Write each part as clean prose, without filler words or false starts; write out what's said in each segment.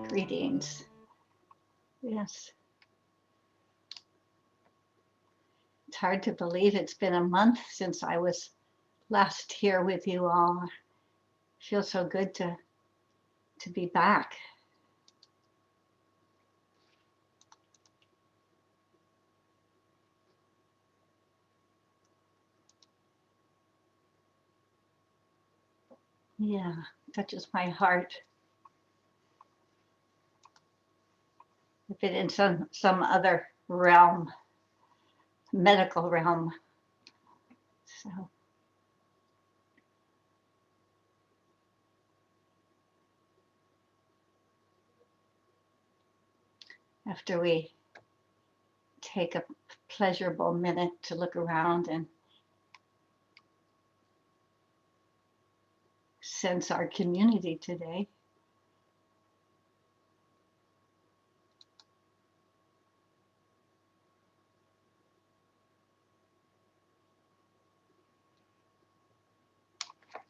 Greetings. Yes. It's hard to believe it's been a month since I was last here with you all. It feels so good to be back. Yeah, touches my heart. If it in some other realm, medical realm. So after we take a pleasurable minute to look around and sense our community today,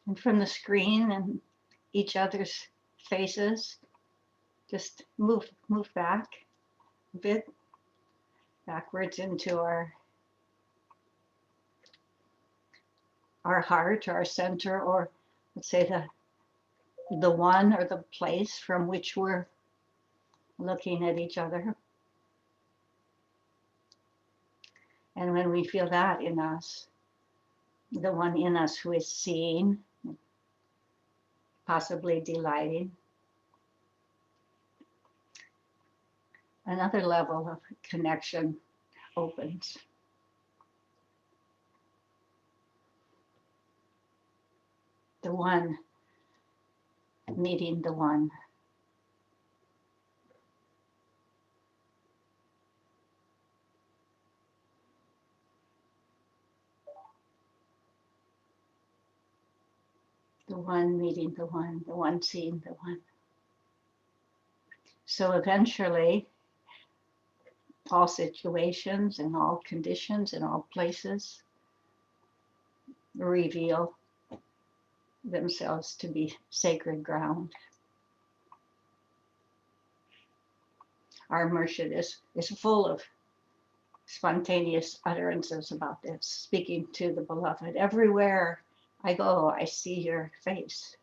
and from the screen and each other's faces, just move back a bit, backwards into our heart, our center, or let's say the one or the place from which we're looking at each other. And when we feel that in us, the one in us who is seeing, possibly delighting, another level of connection opens. The one meeting the one. The one meeting the one seeing the one. So eventually, all situations and all conditions and all places reveal themselves to be sacred ground. Our immersion is full of spontaneous utterances about this, speaking to the beloved. Everywhere I go, I see your face.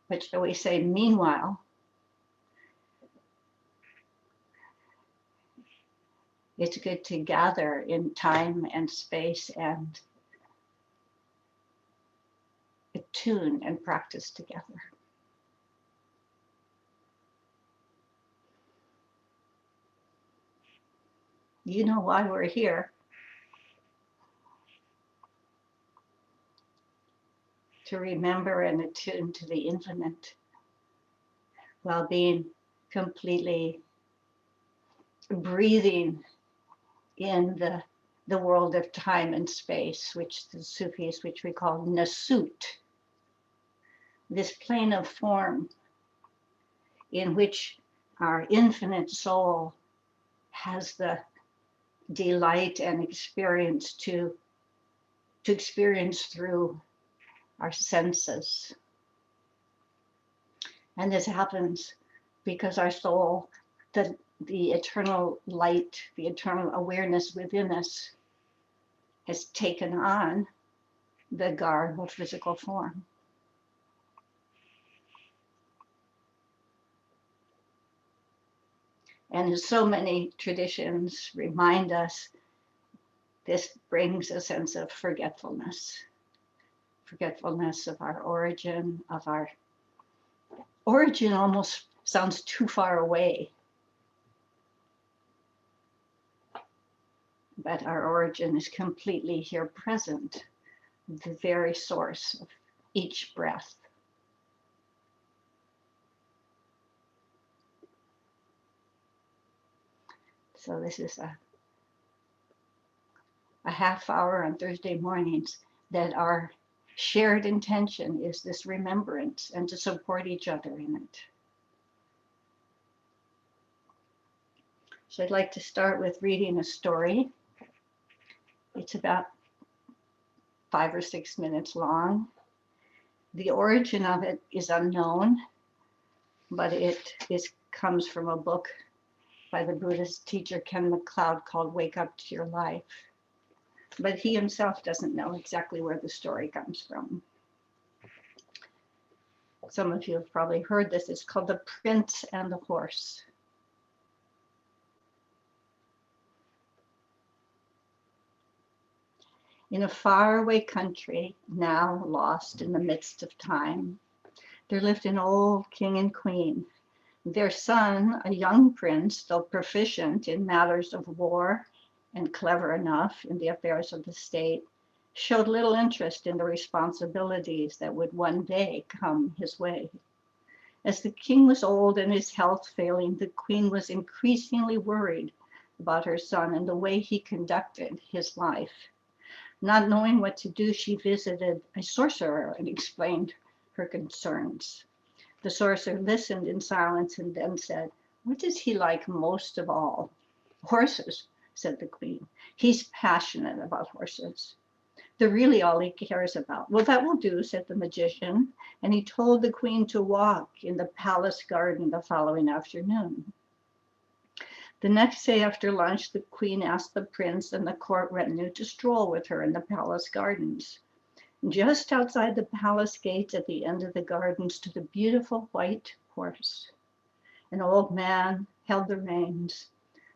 But shall we say, meanwhile, it's good to gather in time and space and attune and practice together. You know why we're here. To remember and attune to the infinite while being completely breathing in the world of time and space, which the Sufis, which we call Nasut, this plane of form in which our infinite soul has the delight and experience to experience through our senses. And this happens because our soul, the eternal light, the eternal awareness within us has taken on the garb of physical form. And as so many traditions remind us, this brings a sense of forgetfulness of our origin, almost sounds too far away. But our origin is completely here present, the very source of each breath. So this is a half hour on Thursday mornings that our shared intention is this remembrance and to support each other in it. So I'd like to start with reading a story. It's about 5 or 6 minutes long. The origin of it is unknown, but comes from a book by the Buddhist teacher Ken MacLeod called Wake Up to Your Life. But he himself doesn't know exactly where the story comes from. Some of you have probably heard this. It's called The Prince and the Horse. In a faraway country, now lost in the midst of time, there lived an old king and queen. Their son, a young prince, though proficient in matters of war and clever enough in the affairs of the state, showed little interest in the responsibilities that would one day come his way. As the king was old and his health failing, the queen was increasingly worried about her son and the way he conducted his life. Not knowing what to do, she visited a sorcerer and explained her concerns. The sorcerer listened in silence and then said, "What does he like most of all?" "Horses," said the queen. "He's passionate about horses. They're really all he cares about." "Well, that will do," said the magician, and he told the queen to walk in the palace garden the following afternoon. The next day after lunch, the queen asked the prince and the court retinue to stroll with her in the palace gardens. Just outside the palace gates at the end of the garden stood a beautiful white horse. An old man held the reins.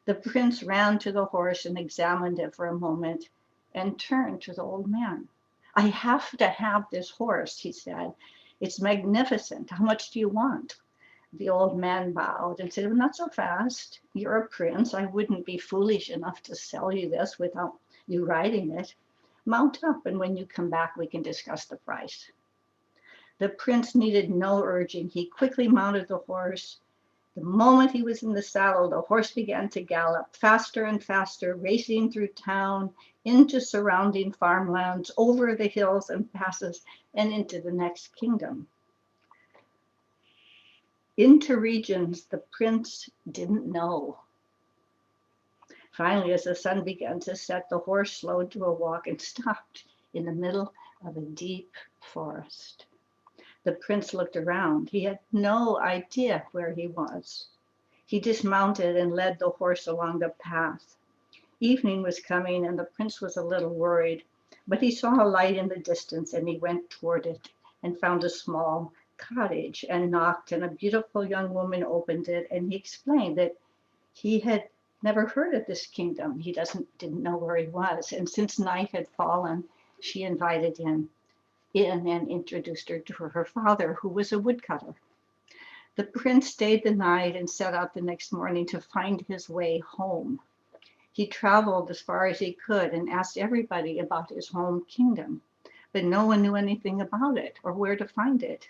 The prince ran to the horse and examined it for a moment and turned to the old man. "I have to have this horse," he said. "It's magnificent. How much do you want?" The old man bowed and said, "Not so fast. You're a prince. I wouldn't be foolish enough to sell you this without you riding it. Mount up, and when you come back, we can discuss the price." The prince needed no urging. He quickly mounted the horse. The moment he was in the saddle, the horse began to gallop faster and faster, racing through town, into surrounding farmlands, over the hills and passes, and into the next kingdom. Into regions the prince didn't know. Finally, as the sun began to set, the horse slowed to a walk and stopped in the middle of a deep forest. The prince looked around. He had no idea where he was. He dismounted and led the horse along the path. Evening was coming, and the prince was a little worried, but he saw a light in the distance, and he went toward it and found a small cottage and knocked, and a beautiful young woman opened it, and he explained that he had never heard of this kingdom. He didn't know where he was, and since night had fallen, she invited him in and introduced her to her father, who was a woodcutter. The prince stayed the night and set out the next morning to find his way home. He traveled as far as he could and asked everybody about his home kingdom, but no one knew anything about it or where to find it.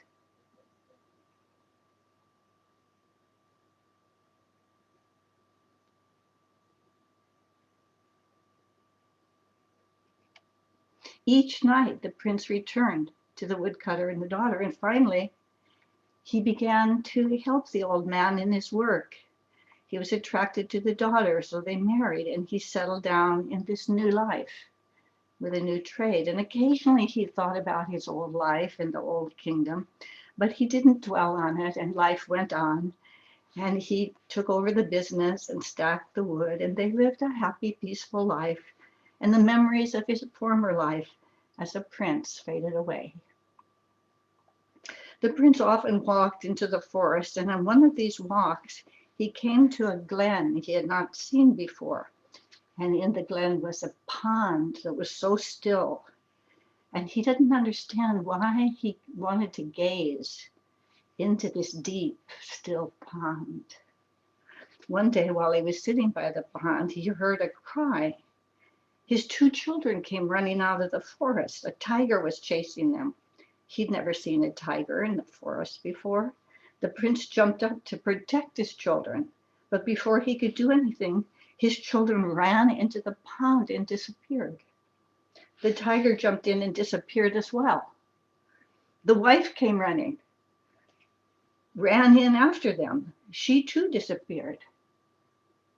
Each night, the prince returned to the woodcutter and the daughter, and finally, he began to help the old man in his work. He was attracted to the daughter, so they married, and he settled down in this new life with a new trade. And occasionally he thought about his old life in the old kingdom, but he didn't dwell on it, and life went on. And he took over the business and stacked the wood, and they lived a happy, peaceful life. And the memories of his former life as a prince faded away. The prince often walked into the forest, and on one of these walks, he came to a glen he had not seen before. And in the glen was a pond that was so still. And he didn't understand why he wanted to gaze into this deep, still pond. One day, while he was sitting by the pond, he heard a cry. His two children came running out of the forest. A tiger was chasing them. He'd never seen a tiger in the forest before. The prince jumped up to protect his children, but before he could do anything, his children ran into the pond and disappeared. The tiger jumped in and disappeared as well. The wife came running, ran in after them. She too disappeared.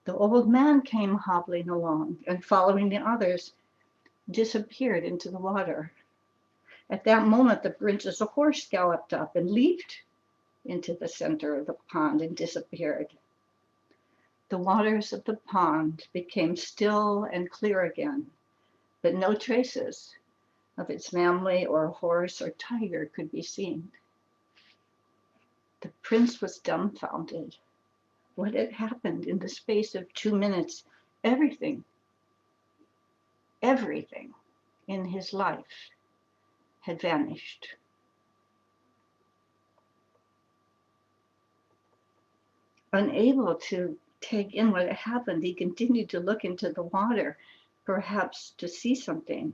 The old man came hobbling along and following the others, disappeared into the water. At that moment, the prince's horse galloped up and leaped into the center of the pond and disappeared. The waters of the pond became still and clear again, but no traces of its family or horse or tiger could be seen. The prince was dumbfounded. What had happened in the space of 2 minutes? Everything in his life had vanished. Unable to take in what had happened, he continued to look into the water, perhaps to see something.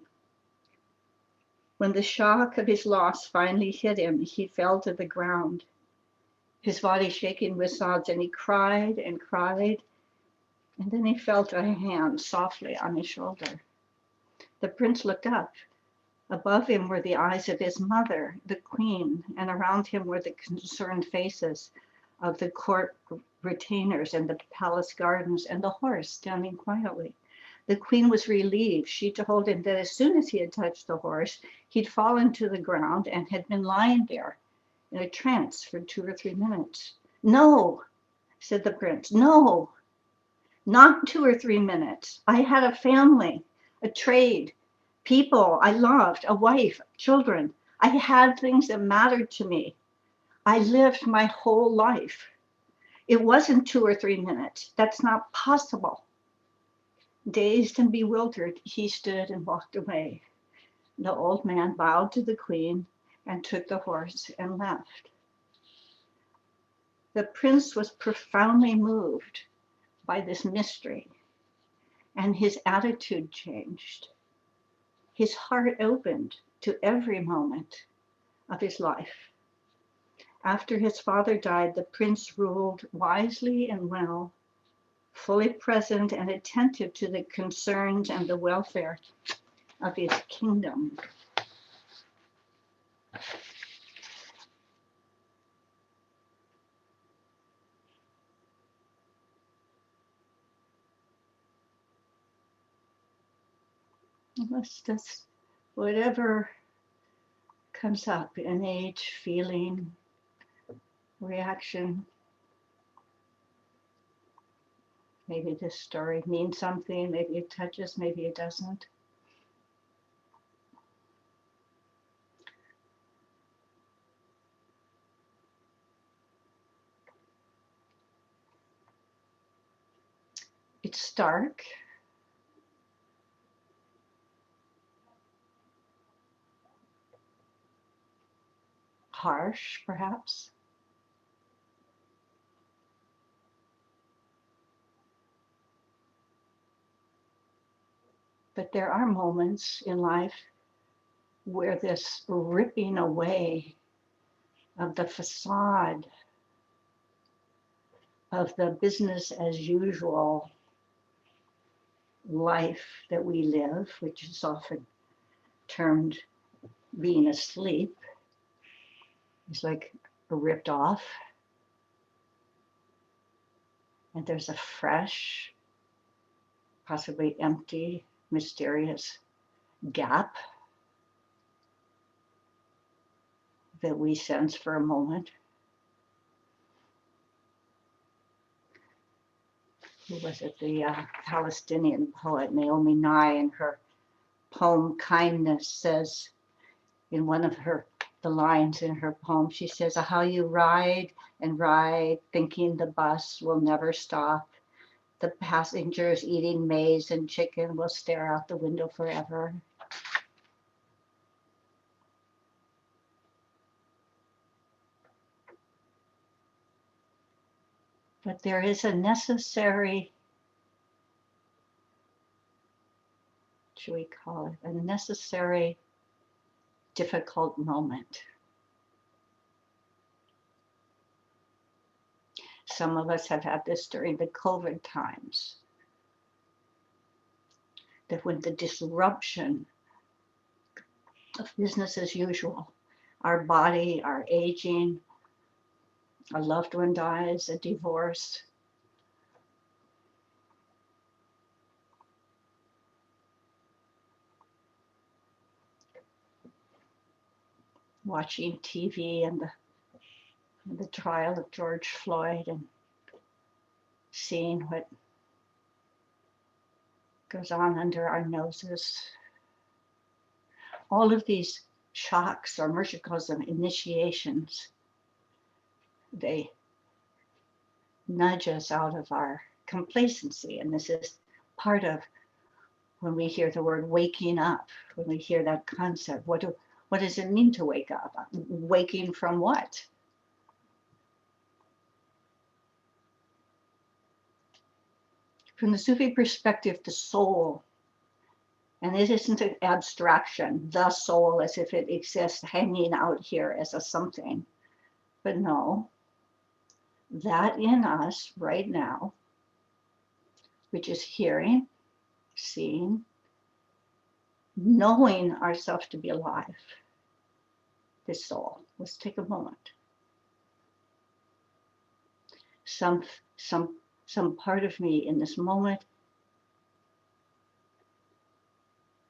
When the shock of his loss finally hit him, he fell to the ground, his body shaking with sobs, and he cried and cried, and then he felt a hand softly on his shoulder. The prince looked up. Above him were the eyes of his mother, the queen, and around him were the concerned faces of the court retainers and the palace gardens and the horse standing quietly. The queen was relieved. She told him that as soon as he had touched the horse, he'd fallen to the ground and had been lying there in a trance for 2 or 3 minutes. No, said the prince, no, not 2 or 3 minutes. I had a family, a trade, people I loved, a wife, children. I had things that mattered to me. I lived my whole life. It wasn't 2 or 3 minutes. That's not possible. Dazed and bewildered, he stood and walked away. The old man bowed to the queen and took the horse and left. The prince was profoundly moved by this mystery, and his attitude changed. His heart opened to every moment of his life. After his father died, the prince ruled wisely and well, fully present and attentive to the concerns and the welfare of his kingdom. Let's just, whatever comes up in age, feeling, reaction. Maybe this story means something, maybe it touches, maybe it doesn't. It's stark. Harsh, perhaps. But there are moments in life where this ripping away of the facade of the business as usual life that we live, which is often termed being asleep, is like ripped off. And there's a fresh, possibly empty, mysterious gap that we sense for a moment. Who was it? The Palestinian poet Naomi Nye, in her poem Kindness, says in one of the lines in her poem, she says, how you ride and ride, thinking the bus will never stop. The passengers eating maize and chicken will stare out the window forever. But there is a necessary, should we call it, a necessary difficult moment. Some of us have had this during the COVID times, that when the disruption of business as usual, our body, our aging, a loved one dies, a divorce, watching TV and the trial of George Floyd and seeing what goes on under our noses. All of these shocks, or Mercer calls them initiations, they nudge us out of our complacency. And this is part of when we hear the word waking up, when we hear that concept. What does it mean to wake up? Waking from what? From the Sufi perspective, the soul, and it isn't an abstraction, the soul as if it exists hanging out here as a something, but no, that in us right now, which is hearing, seeing, knowing ourselves to be alive, this soul. Let's take a moment. Some part of me in this moment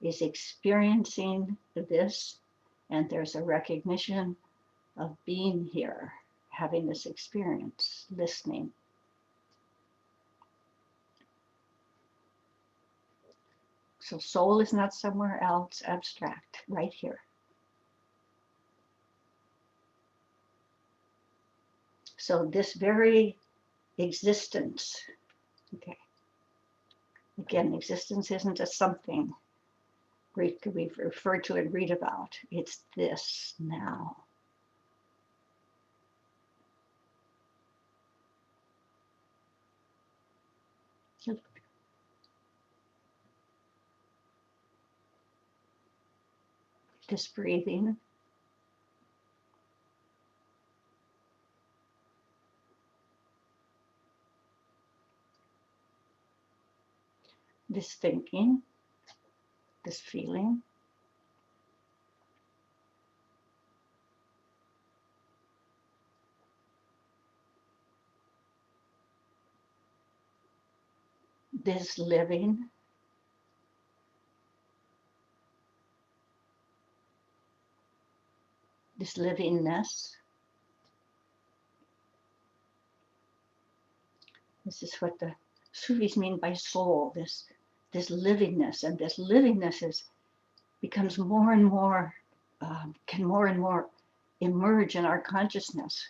is experiencing this, and there's a recognition of being here, having this experience, listening. So soul is not somewhere else abstract, right here. So this very existence, okay, again, existence isn't a something we refer to and read about. It's this now. So this breathing, this thinking, this feeling, this living, this livingness. This is what the Sufis mean by soul, this livingness, and this livingness becomes more and more, can more and more emerge in our consciousness.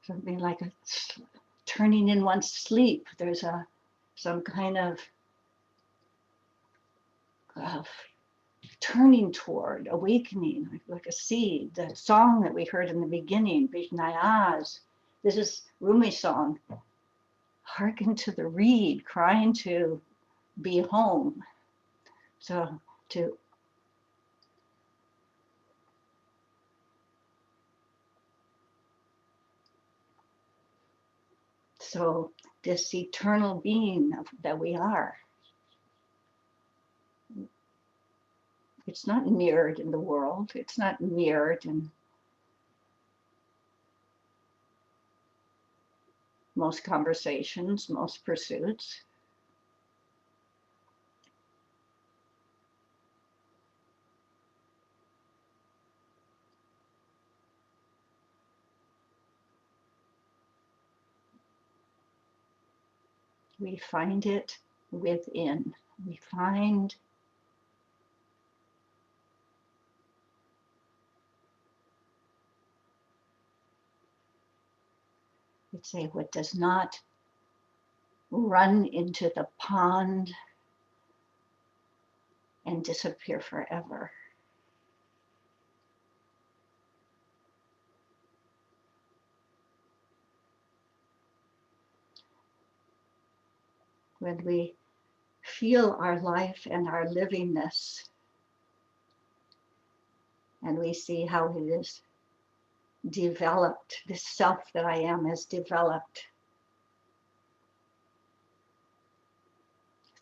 Something like a turning in one's sleep. There's some kind of turning toward, awakening, like a seed. The song that we heard in the beginning, Inayat, this is Rumi's song. Hearken to the reed, crying to be home. So this eternal being that we are, it's not mirrored in the world. It's not mirrored in most conversations, most pursuits. We find it within. We find let's say what does not run into the pond and disappear forever. When we feel our life and our livingness, and we see how it is developed, this self that I am has developed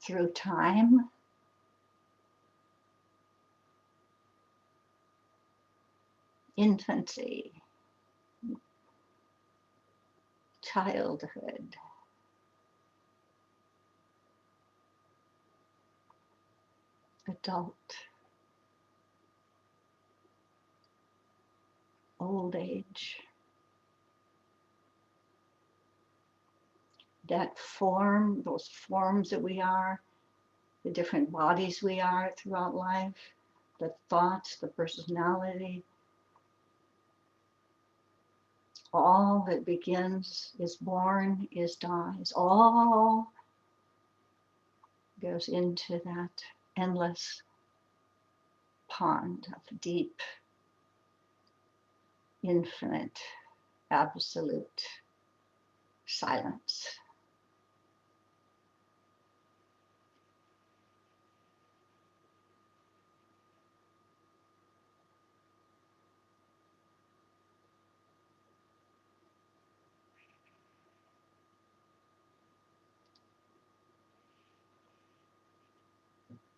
through time, infancy, childhood, adult, old age. That form, those forms that we are, the different bodies we are throughout life, the thoughts, the personality, all that begins, is born, is dies, all goes into that endless pond of deep, infinite, absolute silence.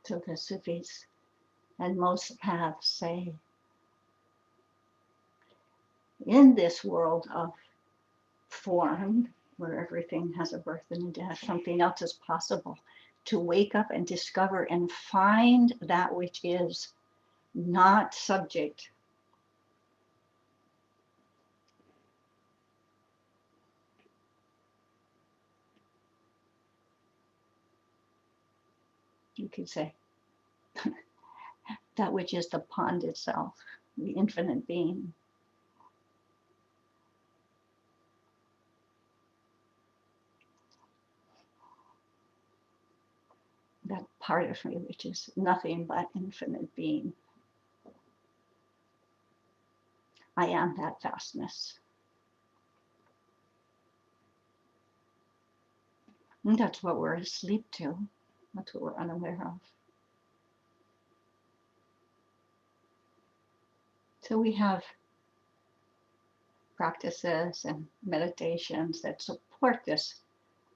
So the Sufis and most paths say, in this world of form, where everything has a birth and a death, something else is possible. To wake up and discover and find that which is not subject. You could say that which is the pond itself, the infinite being. That part of me which is nothing but infinite being. I am that vastness. And that's what we're asleep to. That's what we're unaware of. So we have practices and meditations that support this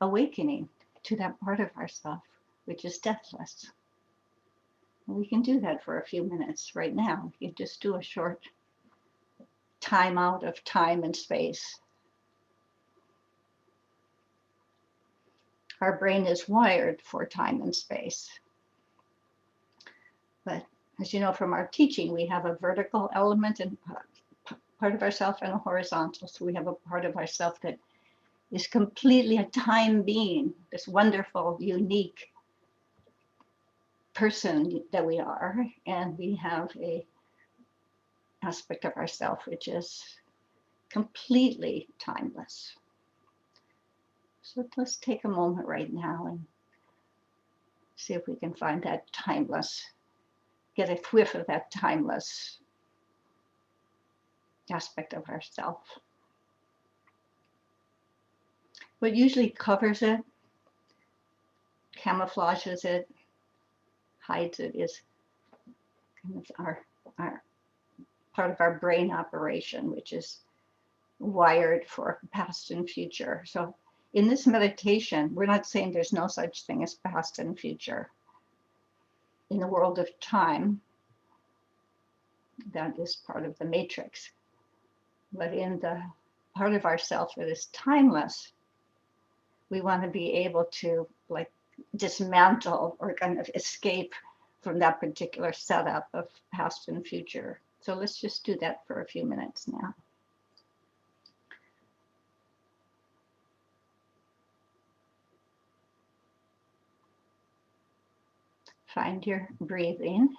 awakening to that part of ourself which is deathless. And we can do that for a few minutes right now. You just do a short time out of time and space. Our brain is wired for time and space. But as you know from our teaching, we have a vertical element and part of ourself and a horizontal. So we have a part of ourself that is completely a time being, this wonderful, unique person that we are. And we have a aspect of ourself which is completely timeless. So let's take a moment right now and see if we can find that timeless, get a whiff of that timeless aspect of ourself. What usually covers it, camouflages it, hides it is kind of our part of our brain operation, which is wired for past and future. So in this meditation, we're not saying there's no such thing as past and future. In the world of time, that is part of the matrix. But in the part of ourself that is timeless, we want to be able to like dismantle or kind of escape from that particular setup of past and future. So let's just do that for a few minutes now. Find your breathing.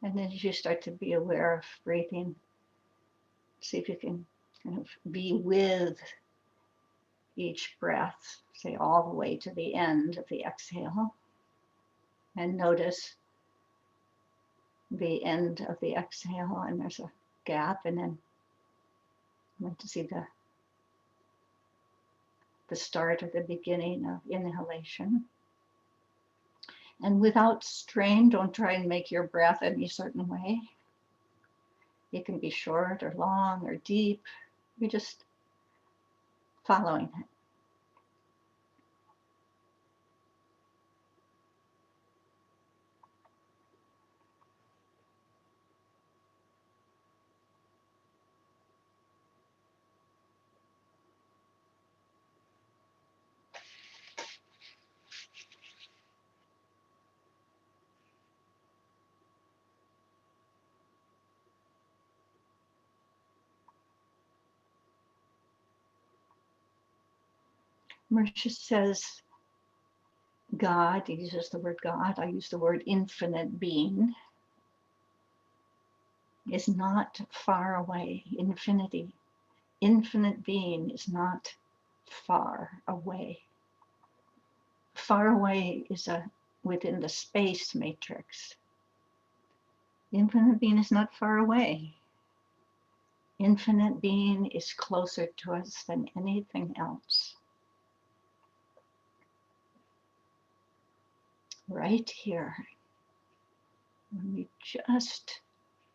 And then as you start to be aware of breathing, see if you can kind of be with each breath, say all the way to the end of the exhale. And notice the end of the exhale, and there's a gap, and then I'm going to see the start or the beginning of inhalation. And without strain, don't try and make your breath any certain way. It can be short or long or deep. You're just following it. Mersha says God, he uses the word God, I use the word infinite being, is not far away. Infinite being is not far away. Far away is within the space matrix. Infinite being is not far away. Infinite being is closer to us than anything else. Right here, when we just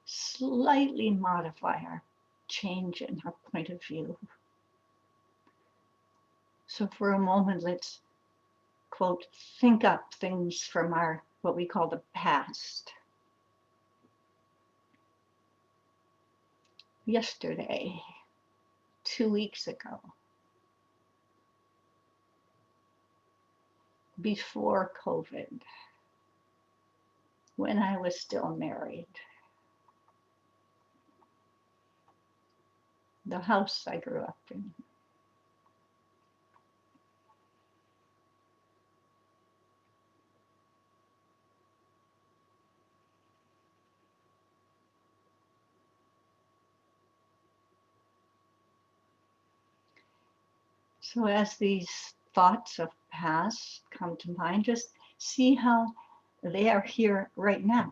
slightly modify our change in our point of view. So for a moment, let's, quote, think up things from our, what we call the past. Yesterday, 2 weeks ago, before COVID, when I was still married, the house I grew up in. So as these thoughts of past come to mind, just see how they are here right now.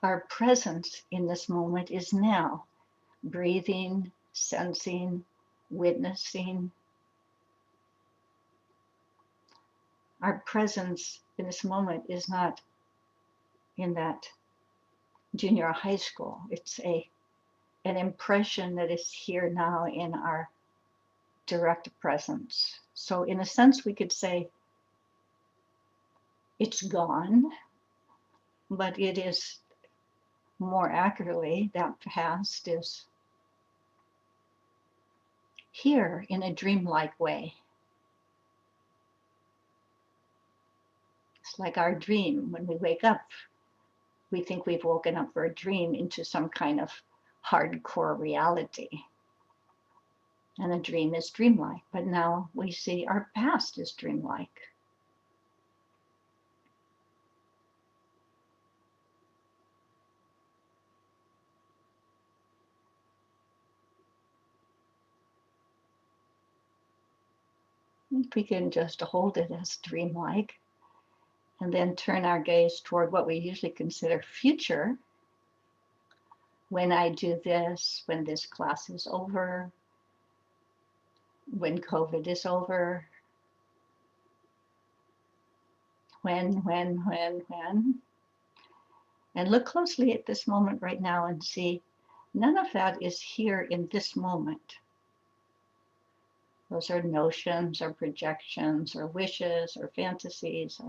Our presence in this moment is now, breathing, sensing, witnessing. Our presence in this moment is not in that junior high school. It's an impression that is here now in our direct presence. So in a sense, we could say it's gone, but it is more accurately, that past is here in a dreamlike way. It's like our dream. When we wake up, we think we've woken up for a dream into some kind of hardcore reality. And a dream is dreamlike, but now we see our past is dreamlike. If we can just hold it as dreamlike and then turn our gaze toward what we usually consider future. When I do this, when this class is over, when COVID is over, when. And look closely at this moment right now and see none of that is here in this moment. Those are notions or projections or wishes or fantasies.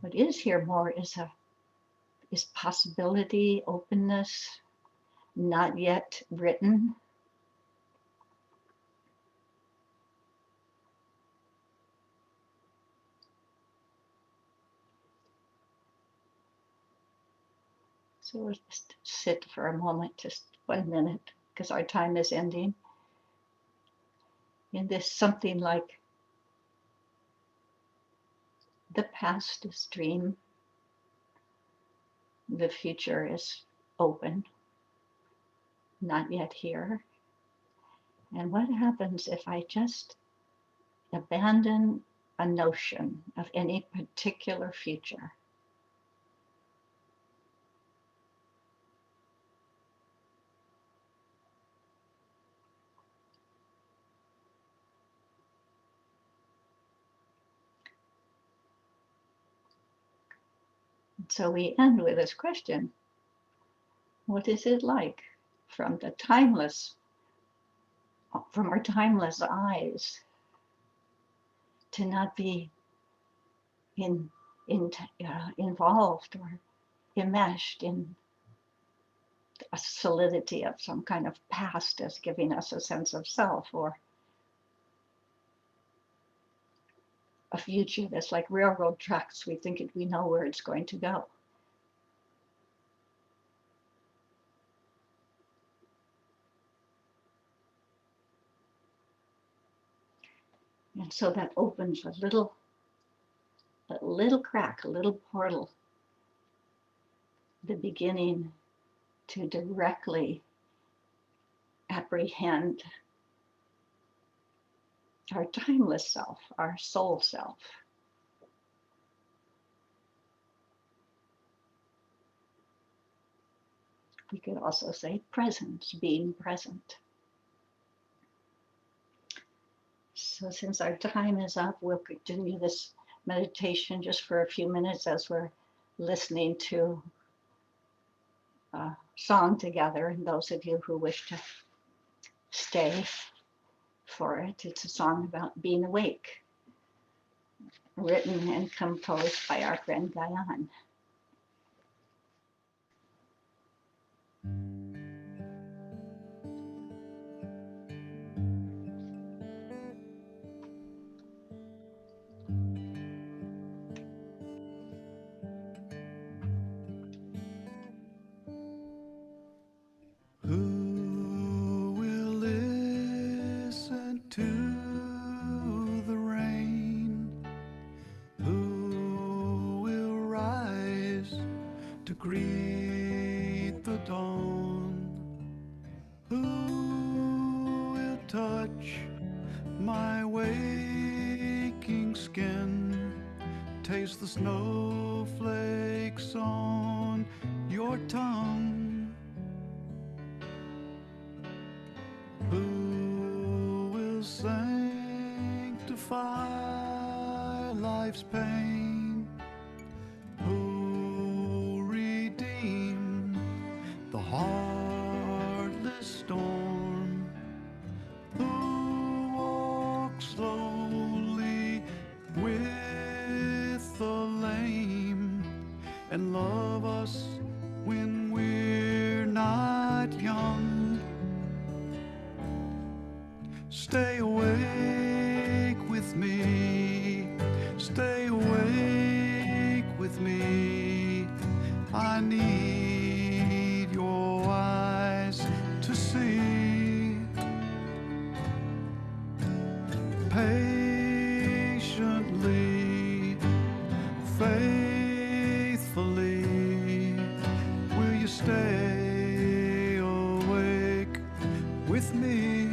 What is here more is possibility, openness, not yet written. So we'll just sit for a moment, just 1 minute, because our time is ending. In this something like the past is dream, the future is open, not yet here. And what happens if I just abandon a notion of any particular future? So we end with this question: what is it like from our timeless eyes to not be involved or enmeshed in a solidity of some kind of past as giving us a sense of self, or a future that's like railroad tracks. We think we know where it's going to go. And so that opens a little crack, a little portal, the beginning to directly apprehend our timeless self, our soul self. We could also say presence, being present. So since our time is up, we'll continue this meditation just for a few minutes as we're listening to a song together. And those of you who wish to stay for it, it's a song about being awake, written and composed by our friend Gayan. Who will listen to the rain? Who will rise to greet the dawn? Who will touch my waking skin? Taste the snowflakes on your tongue. Who will sanctify life's pain? Who'll redeem the heartless storm? Who walks slowly with the lame and love us when we're not young? Stay awake with me, stay awake with me. I need your eyes to see. Patiently, faithfully, will you stay awake with me?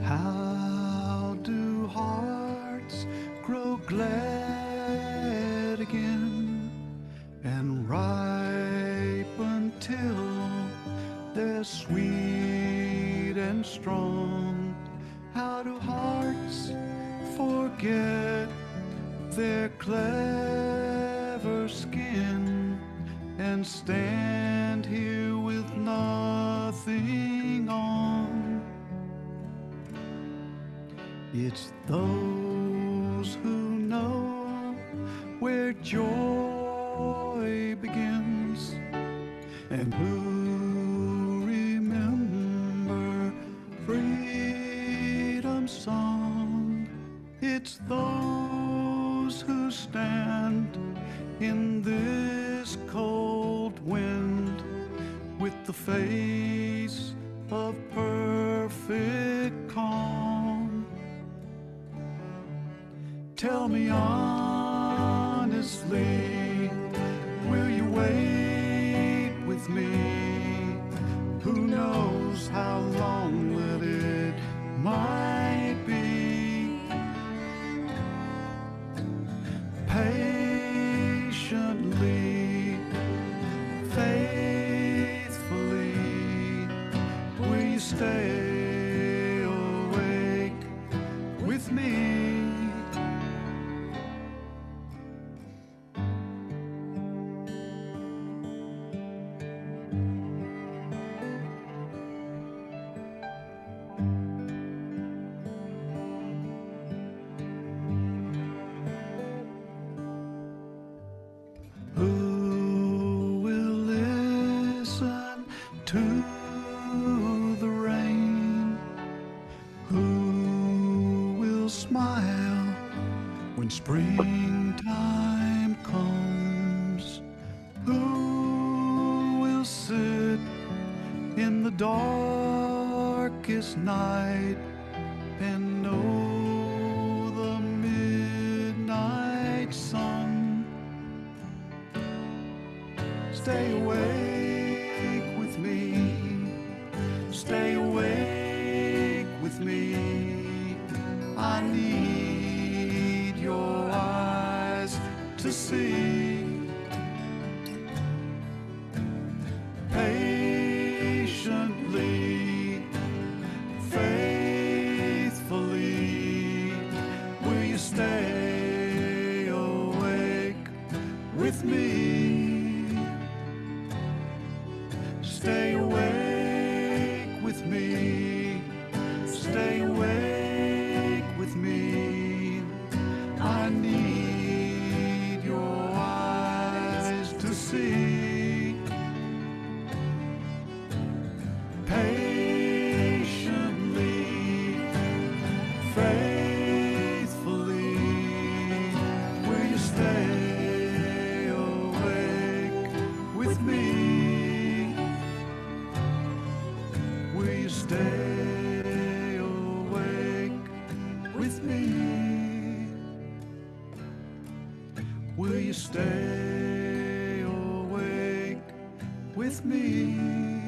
How do hearts grow glad again and ripen till they're sweet and strong? How do hearts forget their clever skin and stand here with nothing on? It's those who know where joy begins and who remember freedom's song. It's those who stand in this cold wind with the face of perfect calm. Tell me honestly, will you wait with me? Who knows how long that it might be? Patiently, faithfully, will you stay awake with me? springtime comes, who will sit in the darkest night and know the midnight sun? Stay awake with me, stay awake with me. I need your eyes to see. Patiently, faithfully, will you stay awake with me? Stay awake with me, stay awake with me. I need your eyes to see. Patiently, faithfully, will you stay awake with me? Will you stay awake with me? Will you stay awake with me?